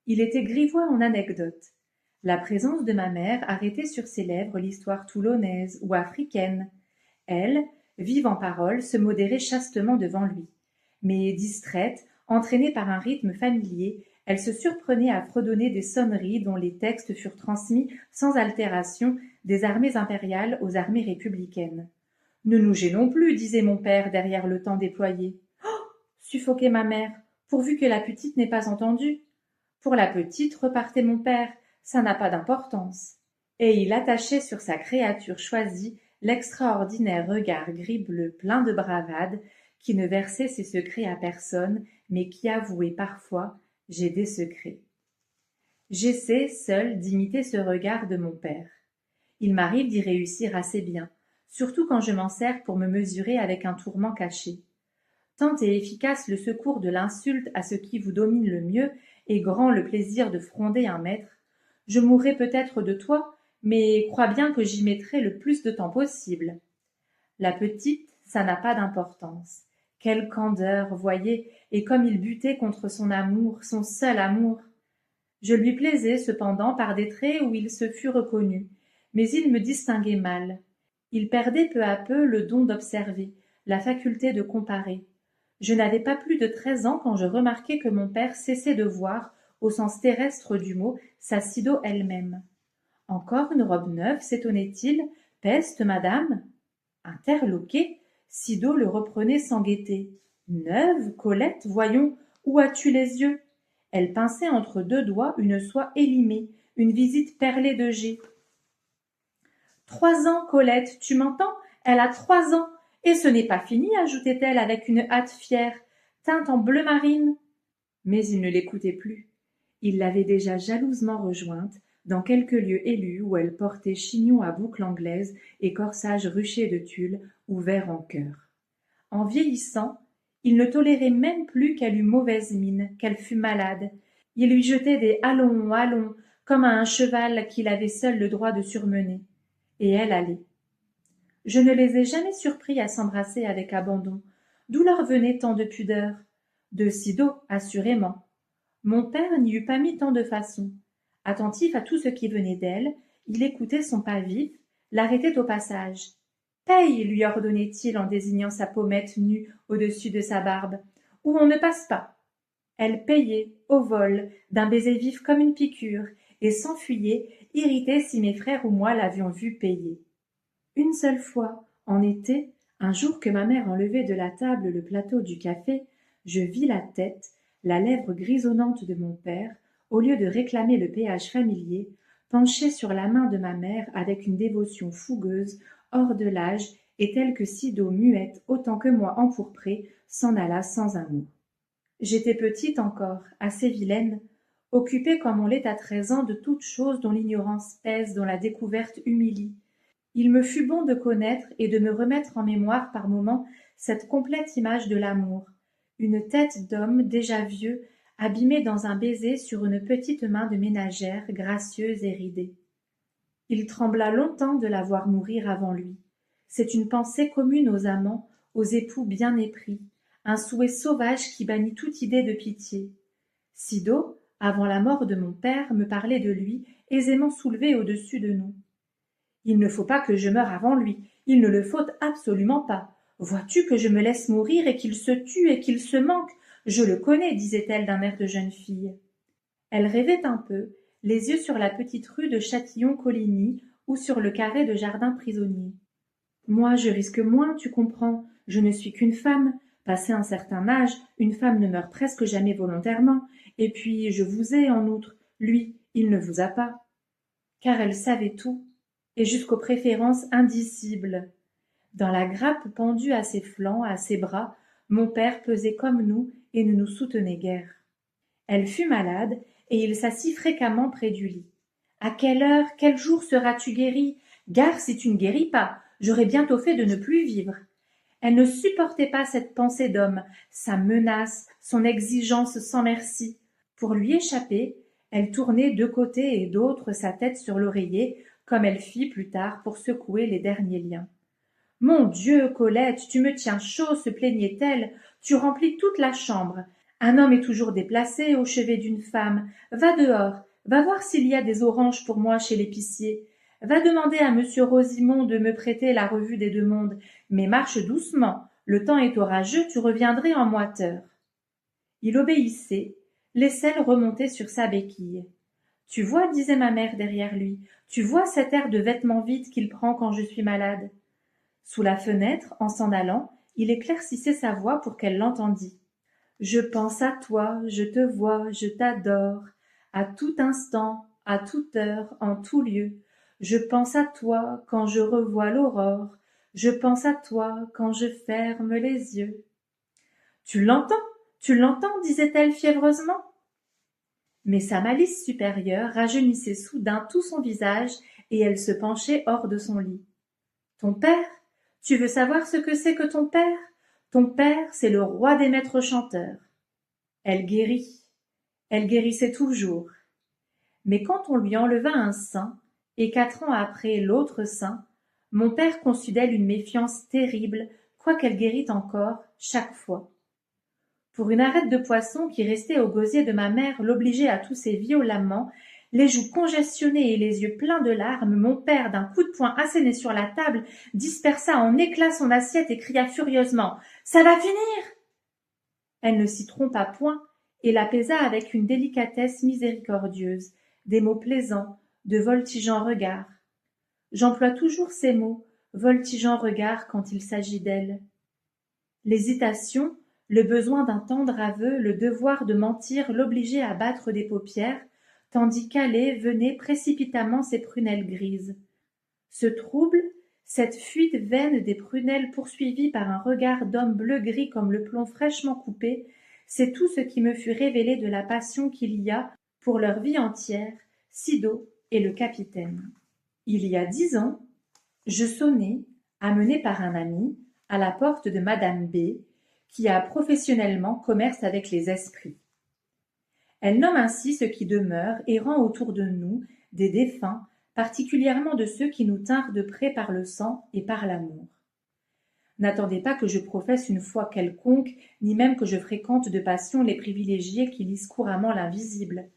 Il était grivois en anecdotes. La présence de ma mère arrêtait sur ses lèvres l'histoire toulonnaise ou africaine. Elle, vive en paroles, se modérait chastement devant lui. Mais distraite, entraînée par un rythme familier, elle se surprenait à fredonner des sonneries dont les textes furent transmis sans altération des armées impériales aux armées républicaines. Ne nous gênons plus, disait mon père derrière le temps déployé. Oh, suffoquait ma mère, pourvu que la petite n'ait pas entendu. Pour la petite, repartait mon père, ça n'a pas d'importance. Et il attachait sur sa créature choisie l'extraordinaire regard gris-bleu plein de bravade, qui ne versait ses secrets à personne, mais qui avouait parfois « j'ai des secrets ». J'essaie, seul, d'imiter ce regard de mon père. Il m'arrive d'y réussir assez bien, surtout quand je m'en sers pour me mesurer avec un tourment caché. Tant est efficace le secours de l'insulte à ce qui vous domine le mieux, et grand le plaisir de fronder un maître. Je mourrai peut-être de toi, mais crois bien que j'y mettrai le plus de temps possible. La petite, ça n'a pas d'importance. Quelle candeur, voyez, et comme il butait contre son amour, son seul amour. Je lui plaisais cependant par des traits où il se fût reconnu, mais il me distinguait mal. Il perdait peu à peu le don d'observer, la faculté de comparer. Je n'avais pas plus de 13 ans quand je remarquai que mon père cessait de voir, au sens terrestre du mot, sa Sido elle-même. Encore une robe neuve, s'étonnait-il. Peste, madame? Interloqué, Sido le reprenait sans gaieté. Neuve, Colette, voyons, où as-tu les yeux? Elle pinçait entre deux doigts une soie élimée, une visite perlée de jais. 3 ans, Colette, tu m'entends? Elle a 3 ans. Et ce n'est pas fini, ajoutait-elle avec une hâte fière, teinte en bleu marine. Mais il ne l'écoutait plus. Il l'avait déjà jalousement rejointe, dans quelque lieu élu où elle portait chignon à boucles anglaises et corsage ruché de tulle ouvert en chœur. En vieillissant, il ne tolérait même plus qu'elle eût mauvaise mine, qu'elle fût malade. Il lui jetait des allons, allons, comme à un cheval qu'il avait seul le droit de surmener. Et elle allait. Je ne les ai jamais surpris à s'embrasser avec abandon. D'où leur venait tant de pudeur? De Sido, assurément. Mon père n'y eût pas mis tant de façons. Attentif à tout ce qui venait d'elle, il écoutait son pas vif, l'arrêtait au passage. Paye, lui ordonnait-il en désignant sa pommette nue au-dessus de sa barbe, ou on ne passe pas. Elle payait, au vol, d'un baiser vif comme une piqûre, et s'enfuyait, irritée si mes frères ou moi l'avions vue payer. Une seule fois, en été, un jour que ma mère enlevait de la table le plateau du café, je vis la tête, la lèvre grisonnante de mon père, au lieu de réclamer le péage familier, penché sur la main de ma mère avec une dévotion fougueuse, hors de l'âge, et telle que Sido, muette autant que moi empourprée, s'en alla sans un mot. J'étais petite encore, assez vilaine, occupée comme on l'est à 13 ans de toutes choses dont l'ignorance pèse, dont la découverte humilie. Il me fut bon de connaître et de me remettre en mémoire par moments cette complète image de l'amour, une tête d'homme déjà vieux, abîmée dans un baiser sur une petite main de ménagère, gracieuse et ridée. Il trembla longtemps de la voir mourir avant lui. C'est une pensée commune aux amants, aux époux bien épris, un souhait sauvage qui bannit toute idée de pitié. Sido, avant la mort de mon père, me parlait de lui, aisément soulevé au-dessus de nous. Il ne faut pas que je meure avant lui, il ne le faut absolument pas. Vois-tu que je me laisse mourir et qu'il se tue et qu'il se manque? Je le connais, disait-elle d'un air de jeune fille. Elle rêvait un peu, les yeux sur la petite rue de Châtillon-Coligny ou sur le carré de jardin-prisonnier. Moi, je risque moins, tu comprends, je ne suis qu'une femme. Passé un certain âge, une femme ne meurt presque jamais volontairement, et puis je vous ai en outre, lui, il ne vous a pas. Car elle savait tout, et jusqu'aux préférences indicibles. Dans la grappe pendue à ses flancs, à ses bras, mon père pesait comme nous et ne nous soutenait guère. Elle fut malade, et il s'assit fréquemment près du lit. À quelle heure, quel jour seras-tu guérie? Gare si tu ne guéris pas, j'aurai bientôt fait de ne plus vivre. Elle ne supportait pas cette pensée d'homme, sa menace, son exigence sans merci. Pour lui échapper, elle tournait de côté et d'autre sa tête sur l'oreiller, comme elle fit plus tard pour secouer les derniers liens. Mon Dieu, Colette, tu me tiens chaud, se plaignait-elle, tu remplis toute la chambre. Un homme est toujours déplacé au chevet d'une femme. Va dehors, va voir s'il y a des oranges pour moi chez l'épicier. Va demander à monsieur Rosimond de me prêter la revue des deux mondes, mais marche doucement, le temps est orageux, tu reviendrais en moiteur. Il obéissait, l'aisselle remontait sur sa béquille. Tu vois, disait ma mère derrière lui, tu vois cet air de vêtements vides qu'il prend quand je suis malade. Sous la fenêtre, en s'en allant, il éclaircissait sa voix pour qu'elle l'entendît. Je pense à toi, je te vois, je t'adore, à tout instant, à toute heure, en tout lieu. Je pense à toi quand je revois l'aurore, je pense à toi quand je ferme les yeux. Tu l'entends, disait-elle fiévreusement. Mais sa malice supérieure rajeunissait soudain tout son visage et elle se penchait hors de son lit. Ton père? Tu veux savoir ce que c'est que ton père? Ton père, c'est le roi des maîtres chanteurs. Elle guérissait toujours. Mais quand on lui enleva un sein, et 4 ans après l'autre sein, mon père conçut d'elle une méfiance terrible, quoiqu'elle guérît encore chaque fois. Pour une arête de poisson qui restait au gosier de ma mère l'obligeait à tousser violemment, les joues congestionnées et les yeux pleins de larmes, mon père, d'un coup de poing asséné sur la table, dispersa en éclats son assiette et cria furieusement « Ça va finir !» Elle ne s'y trompa point et l'apaisa avec une délicatesse miséricordieuse, des mots plaisants, de voltigeants regards. J'emploie toujours ces mots, voltigeants regards, quand il s'agit d'elle. L'hésitation, le besoin d'un tendre aveu, le devoir de mentir l'obligeaient à battre des paupières, tandis qu'allaient, venaient précipitamment ses prunelles grises. Ce trouble, cette fuite vaine des prunelles poursuivies par un regard d'homme bleu-gris comme le plomb fraîchement coupé, c'est tout ce qui me fut révélé de la passion qu'il y a, pour leur vie entière, Sido et le capitaine. Il y a 10 ans, je sonnai, amené par un ami, à la porte de madame B, qui a professionnellement commerce avec les esprits. Elle nomme ainsi ce qui demeure, errant autour de nous, des défunts, particulièrement de ceux qui nous tinrent de près par le sang et par l'amour. N'attendez pas que je professe une foi quelconque, ni même que je fréquente de passion les privilégiés qui lisent couramment l'invisible.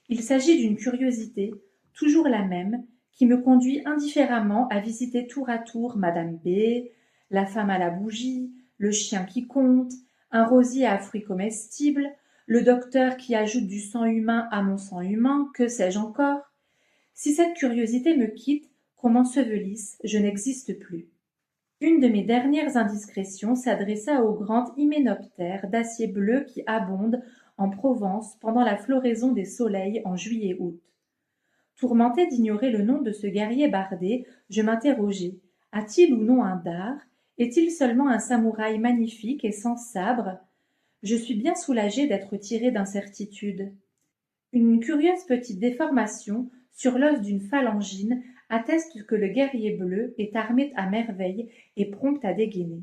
Il s'agit d'une curiosité, toujours la même, qui me conduit indifféremment à visiter tour à tour madame B, la femme à la bougie, le chien qui compte, un rosier à fruits comestibles, le docteur qui ajoute du sang humain à mon sang humain, que sais-je encore? Si cette curiosité me quitte, qu'on m'ensevelisse, je n'existe plus. Une de mes dernières indiscrétions s'adressa aux grandes hyménoptères d'acier bleu qui abondent en Provence pendant la floraison des soleils en juillet-août. Tourmenté d'ignorer le nom de ce guerrier bardé, je m'interrogeai. A-t-il ou non un dard? Est-il seulement un samouraï magnifique et sans sabre? Je suis bien soulagé d'être tiré d'incertitude. Une curieuse petite déformation sur l'os d'une phalangine atteste que le guerrier bleu est armé à merveille et prompt à dégainer.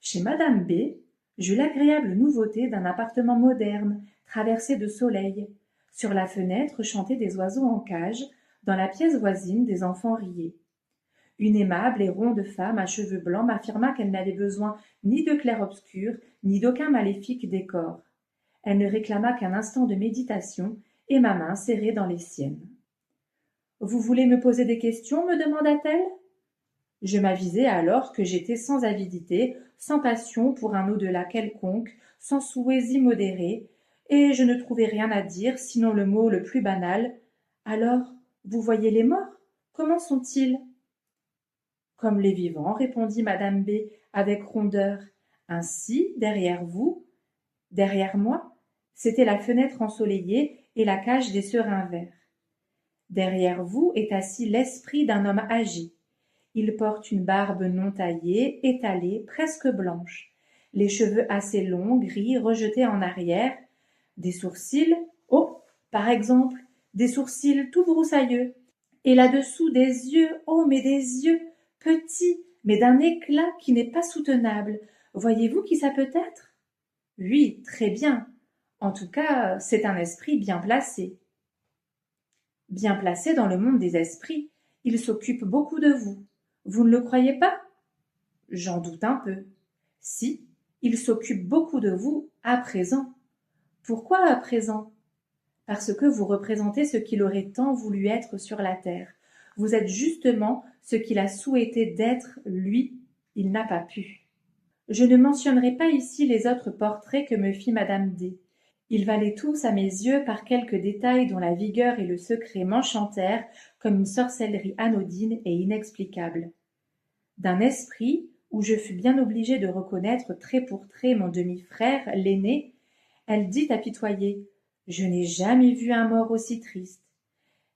Chez madame B, j'eus l'agréable nouveauté d'un appartement moderne, traversé de soleil. Sur la fenêtre chantaient des oiseaux en cage, dans la pièce voisine des enfants riaient. Une aimable et ronde femme à cheveux blancs m'affirma qu'elle n'avait besoin ni de clair-obscur, ni d'aucun maléfique décor. Elle ne réclama qu'un instant de méditation, et ma main serrée dans les siennes. « Vous voulez me poser des questions ?» me demanda-t-elle. Je m'avisai alors que j'étais sans avidité, sans passion pour un au-delà quelconque, sans souhaits immodérés, et je ne trouvai rien à dire, sinon le mot le plus banal. « Alors, vous voyez les morts? Comment sont-ils » ? Comme les vivants, répondit madame B avec rondeur. Ainsi, derrière vous, derrière moi, c'était la fenêtre ensoleillée et la cage des serins verts. Derrière vous est assis l'esprit d'un homme âgé. Il porte une barbe non taillée, étalée, presque blanche, les cheveux assez longs, gris, rejetés en arrière, des sourcils, oh, par exemple, des sourcils tout broussailleux, et là-dessous des yeux, oh, mais des yeux, petits, mais d'un éclat qui n'est pas soutenable. Voyez-vous qui ça peut être? Oui, très bien. En tout cas, c'est un esprit bien placé. Bien placé dans le monde des esprits, il s'occupe beaucoup de vous. Vous ne le croyez pas? J'en doute un peu. Si, il s'occupe beaucoup de vous à présent. Pourquoi à présent? Parce que vous représentez ce qu'il aurait tant voulu être sur la terre. Vous êtes justement ce qu'il a souhaité d'être, lui, il n'a pas pu. Je ne mentionnerai pas ici les autres portraits que me fit madame D. Ils valaient tous à mes yeux par quelques détails dont la vigueur et le secret m'enchantèrent comme une sorcellerie anodine et inexplicable. D'un esprit, où je fus bien obligée de reconnaître trait pour trait mon demi-frère, l'aîné, elle dit apitoyée: « Je n'ai jamais vu un mort aussi triste. »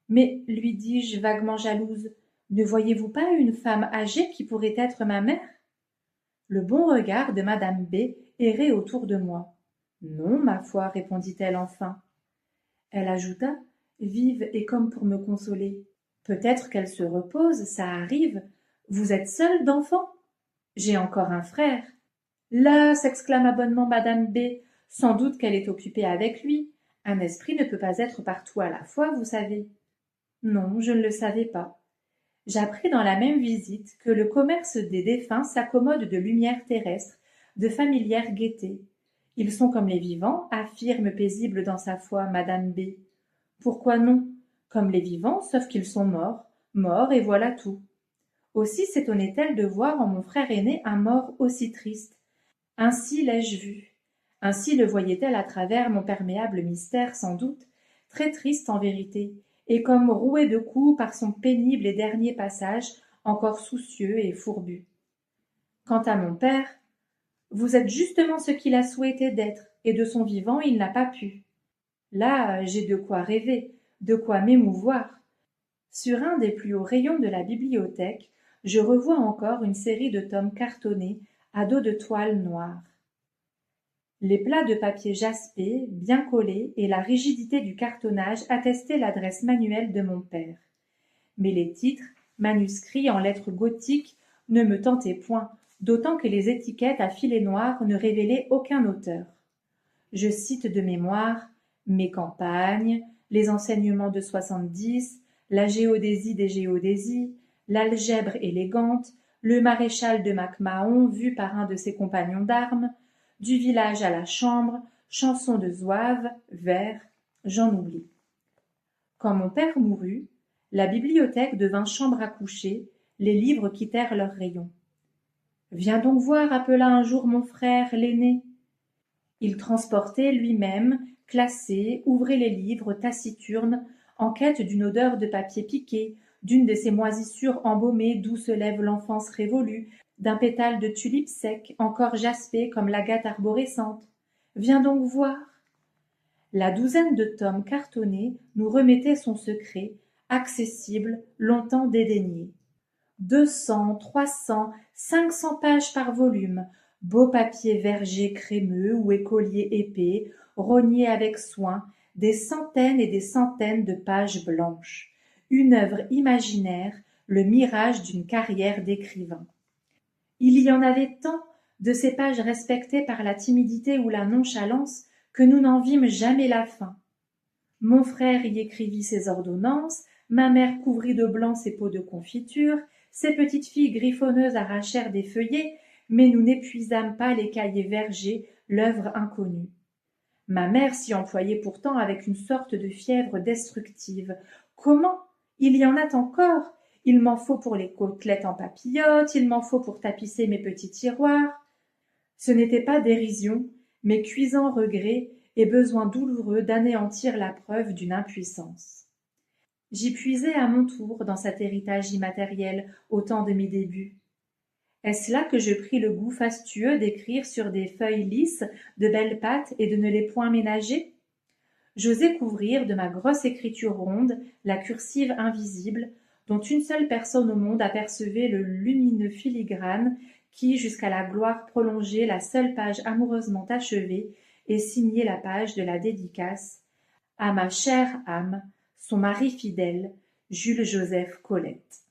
Mais, lui dis-je vaguement jalouse, ne voyez-vous pas une femme âgée qui pourrait être ma mère? Le bon regard de madame B. errait autour de moi. Non, ma foi, répondit-elle enfin. Elle ajouta, vive et comme pour me consoler. Peut-être qu'elle se repose, ça arrive. Vous êtes seule d'enfant? J'ai encore un frère. Là, s'exclama bonnement madame B. Sans doute qu'elle est occupée avec lui. Un esprit ne peut pas être partout à la fois, vous savez. Non, je ne le savais pas. J'appris dans la même visite que le commerce des défunts s'accommode de lumières terrestres, de familières gaietés. Ils sont comme les vivants, affirme paisible dans sa foi madame B. Pourquoi non? Comme les vivants, sauf qu'ils sont morts, morts et voilà tout. Aussi s'étonnait-elle de voir en mon frère aîné un mort aussi triste. Ainsi l'ai-je vu. Ainsi le voyait-elle à travers mon perméable mystère sans doute, très triste en vérité, et comme roué de coups par son pénible et dernier passage, encore soucieux et fourbu. Quant à mon père, vous êtes justement ce qu'il a souhaité d'être, et de son vivant il n'a pas pu. Là, j'ai de quoi rêver, de quoi m'émouvoir. Sur un des plus hauts rayons de la bibliothèque, je revois encore une série de tomes cartonnés à dos de toile noire. Les plats de papier jaspé, bien collés, et la rigidité du cartonnage attestaient l'adresse manuelle de mon père. Mais les titres, manuscrits en lettres gothiques, ne me tentaient point, d'autant que les étiquettes à filets noirs ne révélaient aucun auteur. Je cite de mémoire Mes campagnes, Les enseignements de 70, La géodésie des géodésies, L'algèbre élégante, Le maréchal de Mac-Mahon vu par un de ses compagnons d'armes, Du village à la chambre, Chansons de zouaves, vers, j'en oublie. Quand mon père mourut, la bibliothèque devint chambre à coucher, les livres quittèrent leurs rayons. Viens donc voir, appela un jour mon frère, l'aîné. Il transportait lui-même, classé, ouvrait les livres, taciturne, en quête d'une odeur de papier piqué, d'une de ces moisissures embaumées d'où se lève l'enfance révolue, d'un pétale de tulipe sec, encore jaspé comme l'agate arborescente. Viens donc voir. La douzaine de tomes cartonnés nous remettait son secret, accessible, longtemps dédaigné. 200, 300, 500 pages par volume, beau papier verger crémeux ou écolier épais, rogné avec soin, des centaines et des centaines de pages blanches. Une œuvre imaginaire, le mirage d'une carrière d'écrivain. Il y en avait tant de ces pages respectées par la timidité ou la nonchalance que nous n'en vîmes jamais la fin. Mon frère y écrivit ses ordonnances, ma mère couvrit de blanc ses pots de confiture, ses petites filles griffonneuses arrachèrent des feuillets, mais nous n'épuisâmes pas les cahiers vergers, l'œuvre inconnue. Ma mère s'y employait pourtant avec une sorte de fièvre destructive. Comment? Il y en a encore. Il m'en faut pour les côtelettes en papillotes, il m'en faut pour tapisser mes petits tiroirs. Ce n'était pas dérision, mais cuisant regret et besoin douloureux d'anéantir la preuve d'une impuissance. J'y puisai à mon tour dans cet héritage immatériel au temps de mes débuts. Est-ce là que je pris le goût fastueux d'écrire sur des feuilles lisses, de belles pattes et de ne les point ménager? J'osais couvrir de ma grosse écriture ronde la cursive invisible, dont une seule personne au monde apercevait le lumineux filigrane qui, jusqu'à la gloire prolongeait la seule page amoureusement achevée et signait la page de la dédicace à ma chère âme, son mari fidèle, Jules-Joseph Colette.